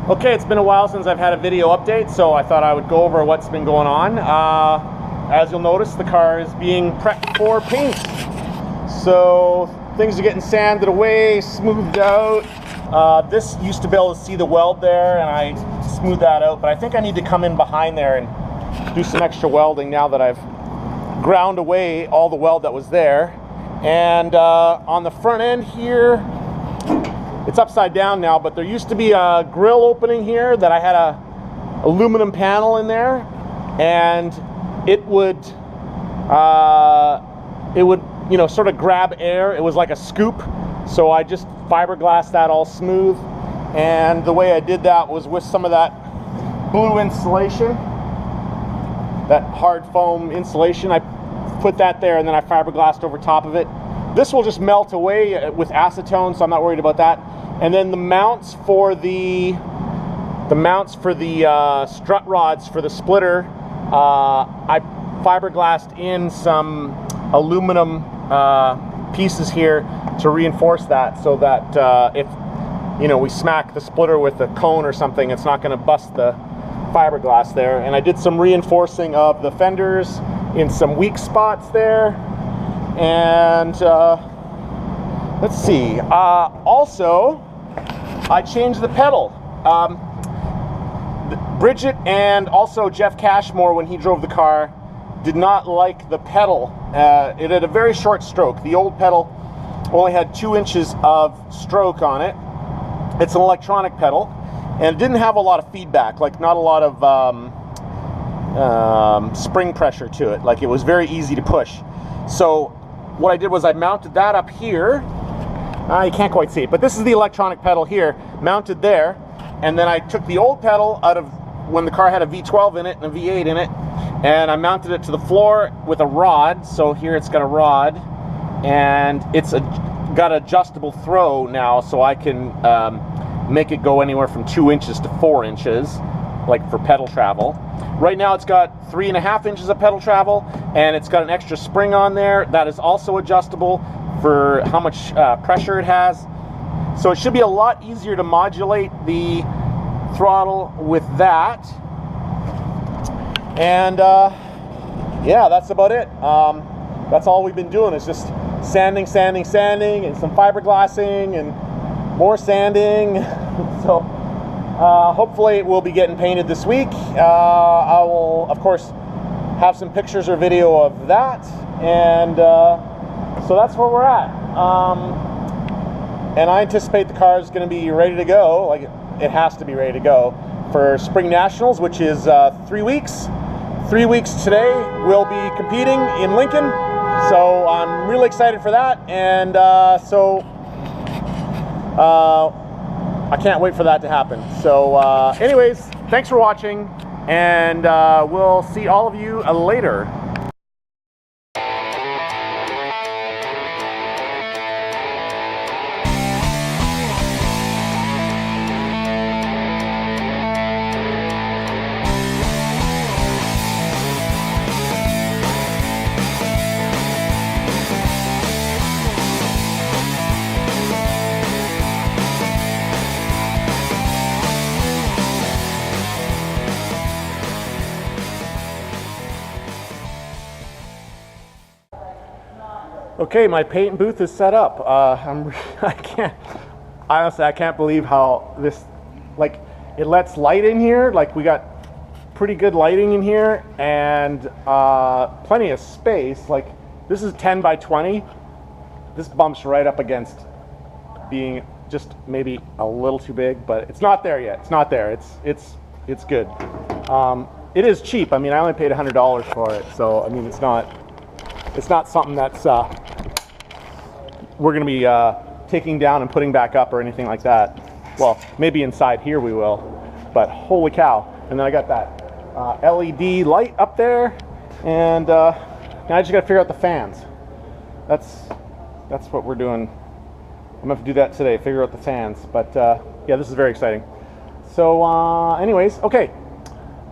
Okay, it's been a while since I've had a video update, so I thought I would go over what's been going on. As you'll notice, the car is being prepped for paint. So things are getting sanded away, smoothed out. This used to be able to see the weld there, and I smoothed that out, but I think I need to come in behind there and do some extra welding now that I've ground away all the weld that was there. And on the front end here, it's upside down now, but there used to be a grill opening here that I had a aluminum panel in there, and it would you know, sort of grab air. It was like a scoop, so I just fiberglassed that all smooth. And the way I did that was with some of that blue insulation, that hard foam insulation. I put that there, and then I fiberglassed over top of it. This will just melt away with acetone, so I'm not worried about that. And then the mounts for the strut rods for the splitter, I fiberglassed in some aluminum pieces here to reinforce that, so that if you know, we smack the splitter with a cone or something, it's not going to bust the fiberglass there. And I did some reinforcing of the fenders in some weak spots there. And let's see, also I changed the pedal. Bridget and also Jeff Cashmore, when he drove the car, did not like the pedal. It had a very short stroke. The old pedal only had 2 inches of stroke on it. It's an electronic pedal, and it didn't have a lot of feedback, like not a lot of spring pressure to it. Like, it was very easy to push. So what I did was I mounted that up here. You can't quite see it, but this is the electronic pedal here, mounted there. And then I took the old pedal out of when the car had a V12 in it and a V8 in it, and I mounted it to the floor with a rod. So here it's got a rod, and it's got adjustable throw now, so I can make it go anywhere from 2 inches to 4 inches, like for pedal travel. Right now it's got 3.5 inches of pedal travel, and it's got an extra spring on there that is also adjustable for how much pressure it has. So it should be a lot easier to modulate the throttle with that. And yeah, that's about it. That's all we've been doing, is just sanding, and some fiberglassing and more sanding. So hopefully it will be getting painted this week. I will, of course, have some pictures or video of that. And so that's where we're at. And I anticipate the car is going to be ready to go, like it has to be ready to go, for Spring Nationals, which is 3 weeks. 3 weeks today we'll be competing in Lincoln. So I'm really excited for that. And so I can't wait for that to happen. So anyways, thanks for watching, and we'll see all of you later. Okay, my paint booth is set up. I can't believe how this, like, it lets light in here. Like, we got pretty good lighting in here, and plenty of space. Like, this is 10 by 20. This bumps right up against being just maybe a little too big, but it's not there yet. It's not there. It's good. It is cheap. I mean, I only paid $100 for it, so I mean, it's not something that's we're going to be taking down and putting back up or anything like that. Well, maybe inside here we will, but holy cow. And then I got that LED light up there, and now I just got to figure out the fans. That's what we're doing. I'm going to have to do that today, figure out the fans. But yeah, this is very exciting. So anyways, okay.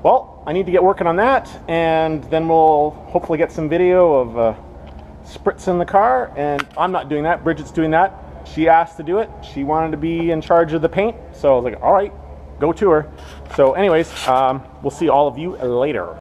Well, I need to get working on that, and then we'll hopefully get some video of spritz in the car. And I'm not doing that, Bridget's doing that. She asked to do it. She wanted to be in charge of the paint, so I was like, all right, go tour. So anyways, we'll see all of you later.